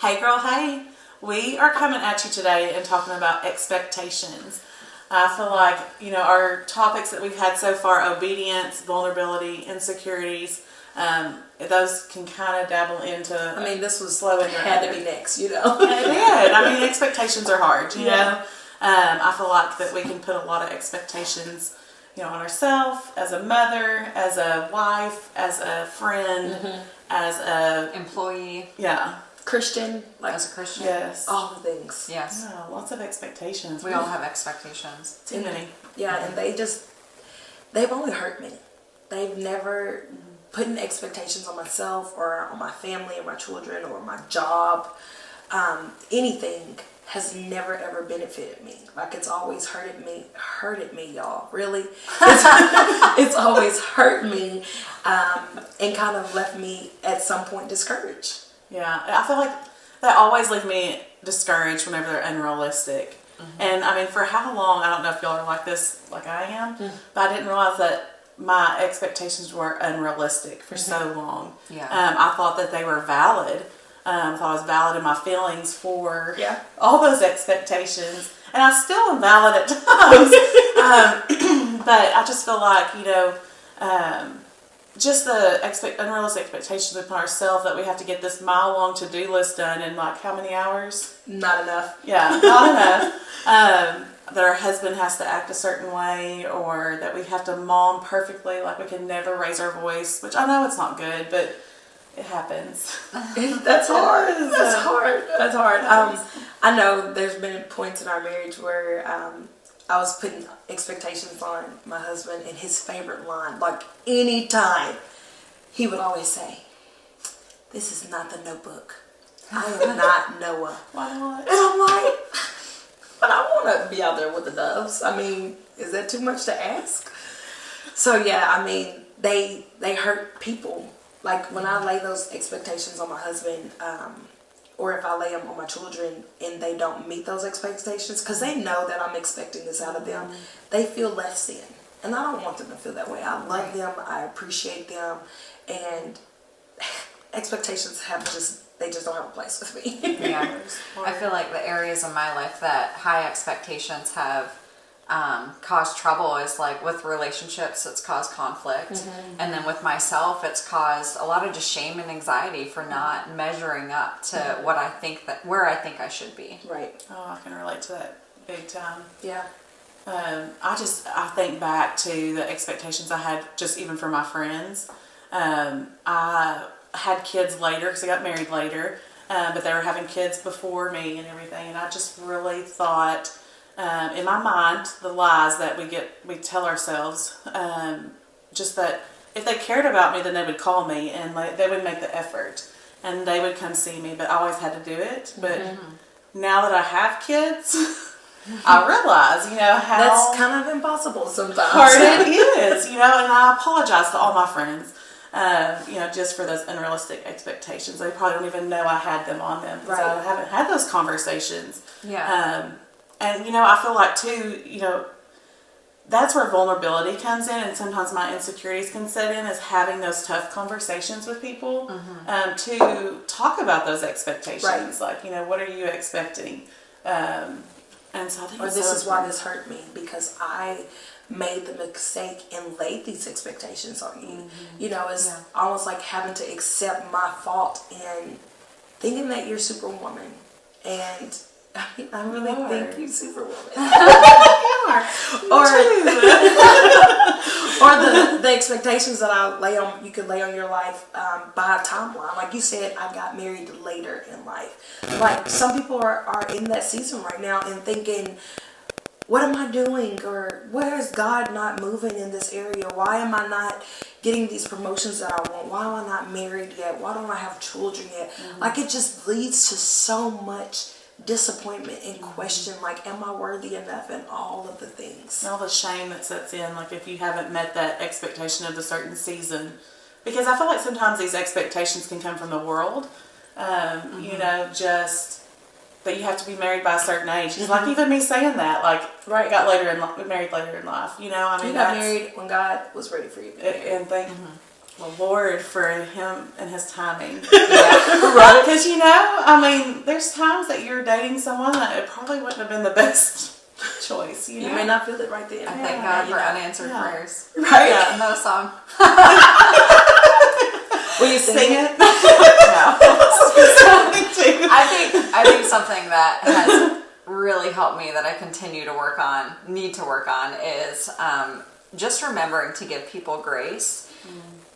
Hey girl, hey. We are coming at you today and talking about expectations. I feel like, our topics that we've had so far, obedience, vulnerability, insecurities, those can kind of dabble into... this was slow in had to be next, It did. Expectations are hard, you know. I feel like that we can put a lot of expectations, on ourselves, as a mother, as a wife, as a friend, as a... employee. Yeah. Christian, as a Christian. Yes. All the things. Yes. Yeah, lots of expectations. We all have expectations. Too many. Yeah, and they've only hurt me. They've never put in expectations on myself or on my family or my children or my job. Anything has never ever benefited me. Like, it's always hurted me, y'all. Really. It's always hurt me and kind of left me at some point discouraged. Yeah, I feel like that always leaves me discouraged whenever they're unrealistic. And for how long, I don't know if y'all are like this, like I am, but I didn't realize that my expectations were unrealistic for so long. Yeah. I thought that they were valid. I thought I was valid in my feelings for all those expectations. And I still am valid at times. But I just feel like, just the unrealistic expectations upon ourselves that we have to get this mile-long to-do list done in like how many hours? Not enough. Yeah, not enough. That our husband has to act a certain way, or that we have to mom perfectly, like we can never raise our voice, which I know it's not good, but it happens. That's hard. That's hard. I know there's been points in our marriage where I was putting expectations on my husband, and his favorite line, like anytime, he would always say, "This is not the Notebook. I am not Noah." Why not? And I'm like, but I want to be out there with the doves. Is that too much to ask? So yeah, they hurt people. Like when I lay those expectations on my husband, or if I lay them on my children and they don't meet those expectations, because they know that I'm expecting this out of them, they feel less than. And I don't want them to feel that way. I love them. I appreciate them. And expectations they just don't have a place with me. Yeah. I feel like the areas in my life that high expectations have caused trouble is like with relationships, it's caused conflict. And then with myself, it's caused a lot of just shame and anxiety for not measuring up to where I think I should be. Right. Oh, I can relate to that big time. Yeah. I think back to the expectations I had just even for my friends. I had kids later because I got married later, but they were having kids before me and everything, and I just really thought, in my mind, the lies that we tell ourselves, just that if they cared about me, then they would call me and they would make the effort and they would come see me, but I always had to do it. But now that I have kids, I realize, how that's kind of impossible sometimes. Hard it is, and I apologize to all my friends, just for those unrealistic expectations. They probably don't even know I had them on them because I haven't had those conversations. Yeah. And, I feel like, too, that's where vulnerability comes in, and sometimes my insecurities can set in, is having those tough conversations with people to talk about those expectations. Right. Like, what are you expecting? And so I think this is why this hurt me, because I made the mistake and laid these expectations on you. It's almost like having to accept my fault and thinking that you're Superwoman. And I really think you're Superwoman. you are. Or the expectations that you could lay on your life by a timeline. Like you said, I got married later in life. Like some people are in that season right now and thinking, what am I doing? Or where is God not moving in this area? Why am I not getting these promotions that I want? Why am I not married yet? Why don't I have children yet? Like it just leads to so much disappointment and question, like, am I worthy enough, and all of the things. And all the shame that sets in, like if you haven't met that expectation of the certain season. Because I feel like sometimes these expectations can come from the world. Just that you have to be married by a certain age. Like even me saying that, like married later in life. You got married when God was ready for you to be married. And the Lord for him and his timing. Yeah, right. Because, you know, I mean, there's times that you're dating someone that it probably wouldn't have been the best choice, you know? You may not feel it right then. I thank God for unanswered prayers. Right? Yeah. Another song. Will you sing it? No. Too. I think something that has really helped me that I continue to need to work on is just remembering to give people grace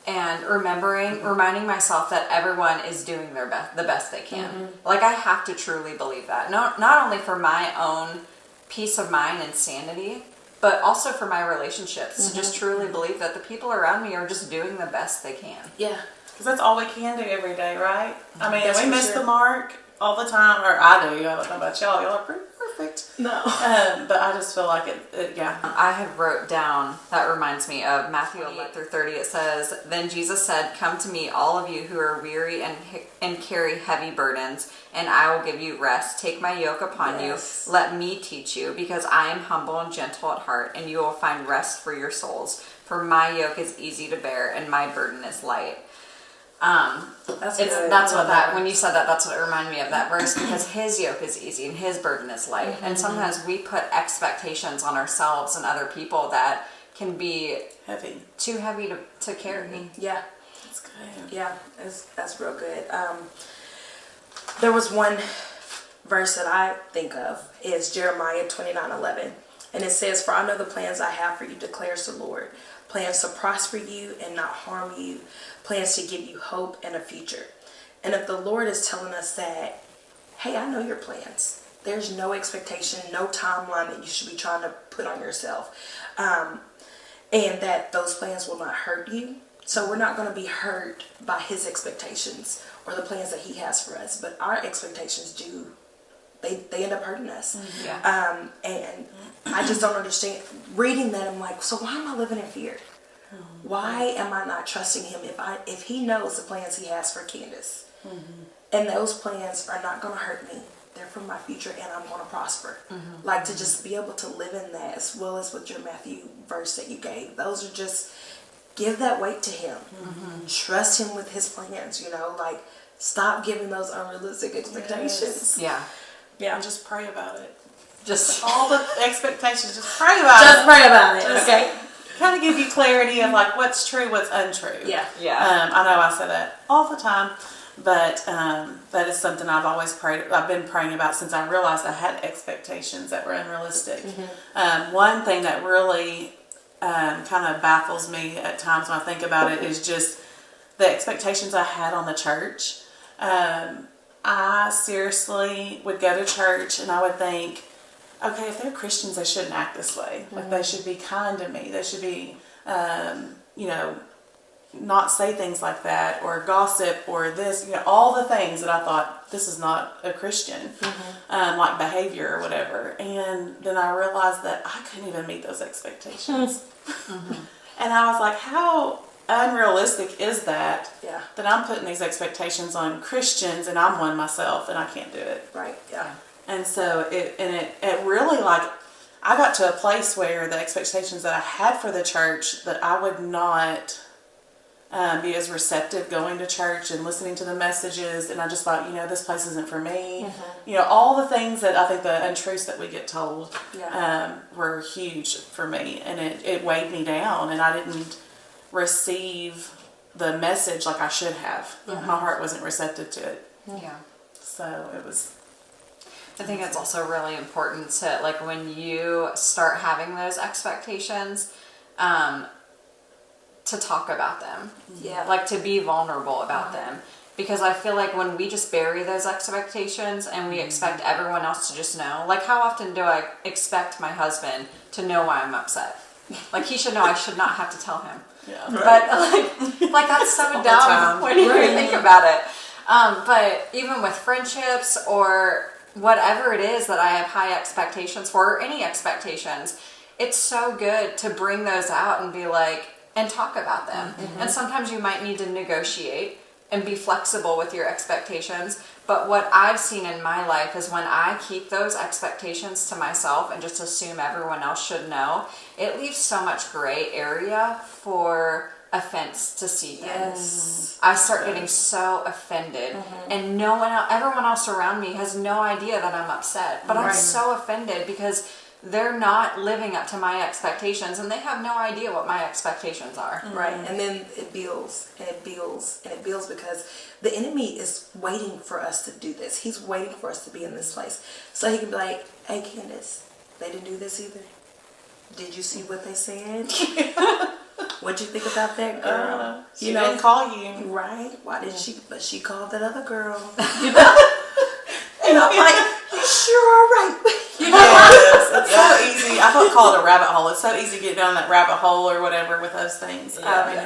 and reminding myself that everyone is doing the best they can. Like, I have to truly believe that. Not only for my own peace of mind and sanity, but also for my relationships. To just truly believe that the people around me are just doing the best they can. Yeah. Because that's all we can do every day, right? I mean, That's we for miss sure. the mark all the time, or I do. I don't know about y'all. Y'all are pretty perfect. No. But I just feel like it yeah. I had wrote down, that reminds me of Matthew 11-30. It says, "Then Jesus said, 'Come to me, all of you who are weary and carry heavy burdens, and I will give you rest. Take my yoke upon Yes. you. Let me teach you, because I am humble and gentle at heart, and you will find rest for your souls. For my yoke is easy to bear, and my burden is light.'" That's good. When you said that, that's what it reminded me of, that verse, because his yoke is easy and his burden is light. And sometimes we put expectations on ourselves and other people that can be Heavy. too heavy to carry. Yeah. That's good. Yeah, that's real good. There was one verse that I think of is Jeremiah 29:11, and it says, "For I know the plans I have for you, declares the Lord, plans to prosper you and not harm you, plans to give you hope and a future." And if the Lord is telling us that, hey, I know your plans. There's no expectation, no timeline that you should be trying to put on yourself, and that those plans will not hurt you. So we're not going to be hurt by his expectations or the plans that he has for us. But our expectations they end up hurting us. Yeah. And I just don't understand. Reading that, I'm like, so why am I living in fear? Why am I not trusting him if he knows the plans he has for Candace? And those plans are not going to hurt me. They're for my future, and I'm going to prosper. Like, to just be able to live in that, as well as with your Matthew verse that you gave. Those are just, give that weight to him. Trust him with his plans, you know, like, stop giving those unrealistic expectations. Yeah. Yeah. And just pray about it. Just All the expectations, just pray about Just it. pray about it, Just okay? Kind of give you clarity of like what's true, what's untrue. Yeah. Yeah. I know I say that all the time, but that is something I've been praying about since I realized I had expectations that were unrealistic. One thing that really kind of baffles me at times when I think about it is just the expectations I had on the church. I seriously would go to church and I would think, okay, if they're Christians, they shouldn't act this way. Like, they should be kind to me. They should be, not say things like that or gossip or this, all the things that I thought, this is not a Christian, like behavior or whatever. And then I realized that I couldn't even meet those expectations. And I was like, how unrealistic is that? Yeah. That I'm putting these expectations on Christians and I'm one myself and I can't do it. Right, yeah. And so it really, like, I got to a place where the expectations that I had for the church, that I would not be as receptive going to church and listening to the messages, and I just thought, this place isn't for me. All the things that I think the untruths that we get told were huge for me, and it weighed me down, and I didn't receive the message like I should have. My heart wasn't receptive to it. Yeah. So it was... I think it's also really important to, like, when you start having those expectations, to talk about them. Yeah. Like, to be vulnerable about them. Because I feel like when we just bury those expectations and we expect everyone else to just know, like, how often do I expect my husband to know why I'm upset? Like, he should know. I should not have to tell him. Yeah. But like that's so All the dumb time. when you think about it. But even with friendships or whatever it is that I have high expectations for, or any expectations, it's so good to bring those out and be like, and talk about them. And sometimes you might need to negotiate and be flexible with your expectations, But what I've seen in my life is when I keep those expectations to myself and just assume everyone else should know, it leaves so much gray area for offense to seep in. Yes. I start getting so offended, and no one else, everyone else around me has no idea that I'm upset. But I'm so offended because they're not living up to my expectations, and they have no idea what my expectations are. Right, and then it builds, and it builds, and it builds because the enemy is waiting for us to do this. He's waiting for us to be in this place. So he can be like, hey, Candace, they didn't do this either. Did you see what they said? What'd you think about that girl? She didn't call you. Right, why did she? But she called that other girl. You know? And I'm like, you sure are right. Yes, it's so easy. I don't call it a rabbit hole. It's so easy to get down that rabbit hole or whatever with those things. I mean,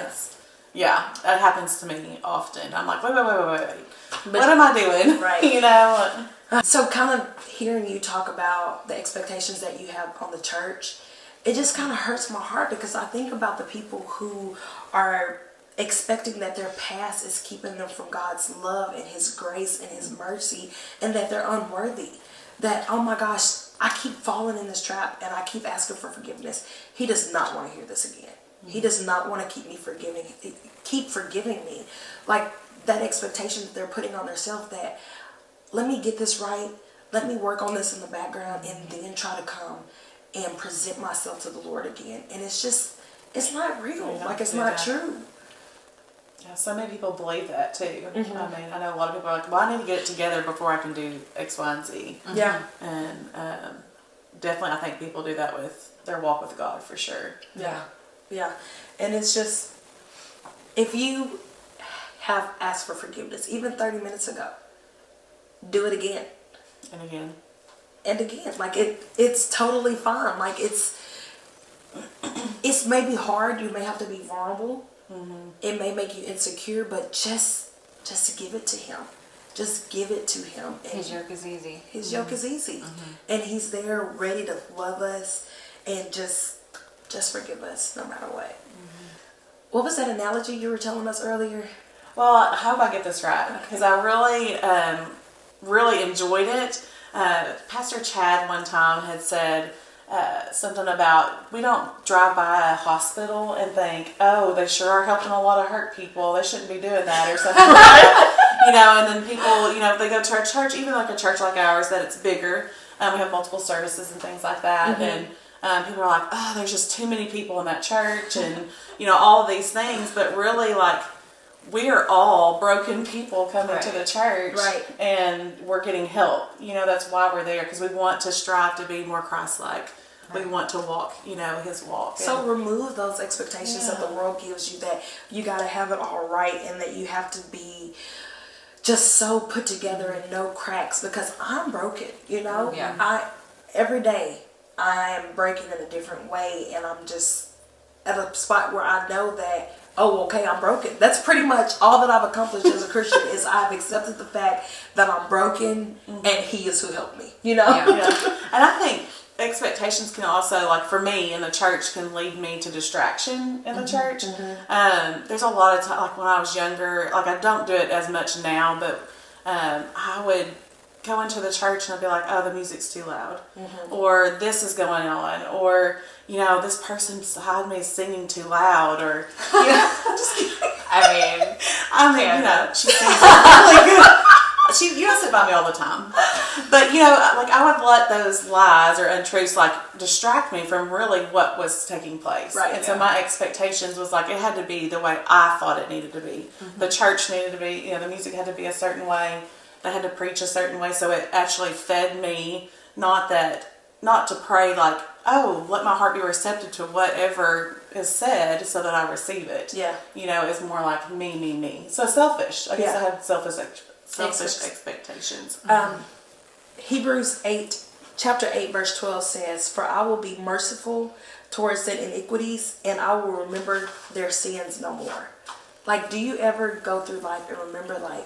that happens to me often. I'm like, wait. What am I doing? Right. You know? So kind of hearing you talk about the expectations that you have on the church, it just kind of hurts my heart because I think about the people who are expecting that their past is keeping them from God's love and His grace and His mercy, and that they're unworthy. That, oh my gosh, I keep falling in this trap and I keep asking for forgiveness. He does not want to hear this again. He does not want to keep forgiving me. Like that expectation that they're putting on themselves that, let me get this right, let me work on this in the background, and then try to come and present myself to the Lord again. And it's just, it's not real. Like, it's not true. Yeah, so many people believe that too. I mean, I know a lot of people are like, well, I need to get it together before I can do X, Y, and Z. Yeah. And definitely I think people do that with their walk with God for sure. Yeah. Yeah. And it's just, if you have asked for forgiveness, even 30 minutes ago, do it again. And again. And again. Like, it's totally fine. Like, it's maybe hard. You may have to be vulnerable. It may make you insecure, but just to give it to Him. Just give it to Him. And His yoke is easy. His yoke is easy. And He's there ready to love us and just forgive us no matter what. What was that analogy you were telling us earlier? Well, I hope I get this right because I really enjoyed it. Pastor Chad one time had said something about, we don't drive by a hospital and think, oh, they sure are helping a lot of hurt people. They shouldn't be doing that or something like that. You know, and then people, you know, if they go to a church, even like a church like ours, that it's bigger. We have multiple services and things like that. And people are like, oh, there's just too many people in that church and, you know, all of these things. But really, like, we are all broken people coming to the church, and we're getting help. You know, that's why we're there, because we want to strive to be more Christ-like. We want to walk, you know, His walk. So remove those expectations that the world gives you, that you got to have it all right and that you have to be just so put together and no cracks, because I'm broken, you know? Every day I am breaking in a different way, and I'm just at a spot where I know that, oh, okay, I'm broken. That's pretty much all that I've accomplished as a Christian is I've accepted the fact that I'm broken and He is who helped me, you know? And I think expectations can also, like for me in the church, can lead me to distraction in the church. There's a lot of time, like when I was younger, like I don't do it as much now, but I would go into the church and I'd be like, oh, the music's too loud, or this is going on, or, you know, this person beside me is singing too loud, or, you know, I'm just kidding. I mean, you know, she sings really good. You don't sit by me all the time. But, you know, like I would let those lies or untruths like distract me from really what was taking place. And so my expectations was like, it had to be the way I thought it needed to be. The church needed to be, you know, the music had to be a certain way. They had to preach a certain way. So it actually fed me, not to pray like, oh, let my heart be receptive to whatever is said so that I receive it. You know, it's more like me. So selfish. I guess I had selfish expectations. Hebrews 8, chapter 8, verse 12 says, for I will be merciful towards their iniquities, and I will remember their sins no more. Like, do you ever go through life and remember, like,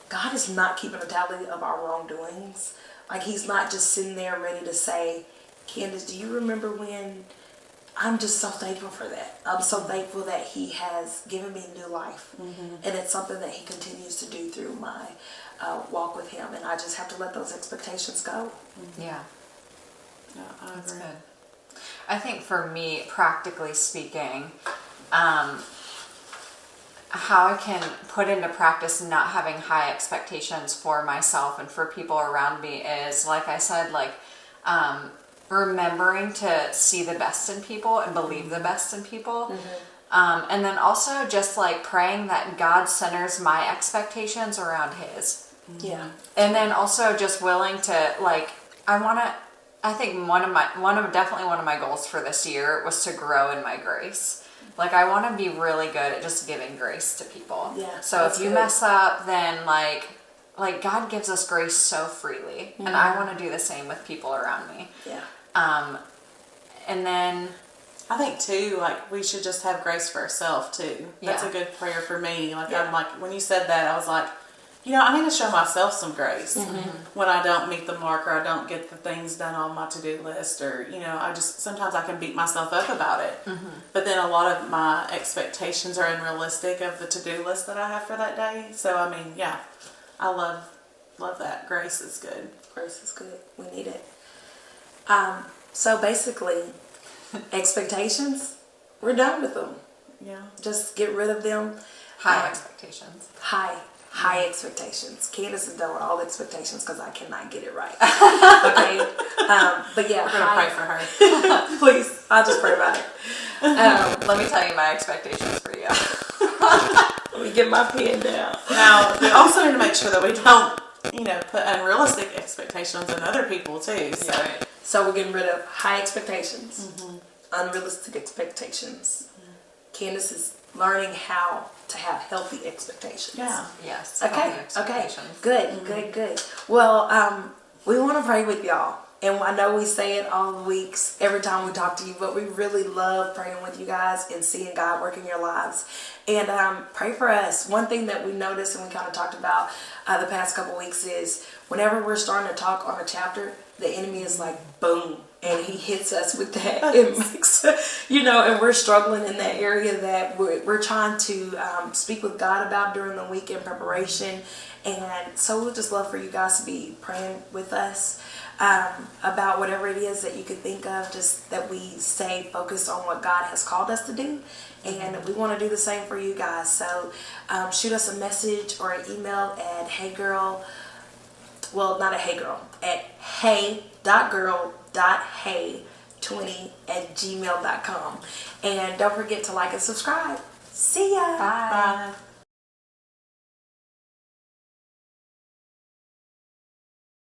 God is not keeping a tally of our wrongdoings? Like, He's not just sitting there ready to say, Candace, do you remember when I'm just so thankful for that. I'm so thankful that he has given me new life. And it's something that he continues to do through my walk with him. And I just have to let those expectations go. Yeah. Yeah, I That's agree. good. I think for me, practically speaking, how I can put into practice not having high expectations for myself and for people around me is, like I said, like remembering to see the best in people and believe the best in people. And then also just like praying that God centers my expectations around his. Yeah. And then also just willing to, like, I think definitely one of my goals for this year was to grow in my grace. Like, I want to be really good at just giving grace to people. Yeah, So if that's you good. mess up, then like God gives us grace so freely, and I want to do the same with people around me. Yeah. And then I think too, like we should just have grace for ourselves too. That's Yeah. a good prayer for me. Like Yeah. I'm like when you said that, I was like, you know, I need to show myself some grace when I don't meet the mark or I don't get the things done on my to-do list, or you know, sometimes I can beat myself up about it. But then a lot of my expectations are unrealistic of the to-do list that I have for that day. So I mean, yeah, I love that. Grace is good. Grace is good. We need it. So basically, expectations, we're done with them. Yeah. Just get rid of them. high expectations. High expectations. Candace is done with all expectations because I cannot get it right. Okay? But yeah, We're going to pray for her. Please, I'll just pray about it. Let me tell you my expectations for you. Let me get my pen down. Now, we also need to make sure that we don't, you know, put unrealistic expectations on other people too. So, Right. So we're getting rid of high expectations, unrealistic expectations. Candace is learning how to have healthy expectations. yeah. Yes. Okay. healthy Okay. expectations. Good. Well, we want to pray with y'all, and I know we say it all the weeks, every time we talk to you, but we really love praying with you guys and seeing God work in your lives. And pray for us. One thing that we noticed and we kind of talked about the past couple weeks is whenever we're starting to talk on a chapter, the enemy is like boom, and he hits us with that. It makes, you know, and we're struggling in that area that we're trying to speak with God about during the week in preparation. And so we'd just love for you guys to be praying with us about whatever it is that you could think of, just that we stay focused on what God has called us to do. And we want to do the same for you guys. So shoot us a message or an email at heygirl, well, not at heygirl, at hey.girl.hey20@gmail.com. And don't forget to like and subscribe. See ya. Bye. Bye.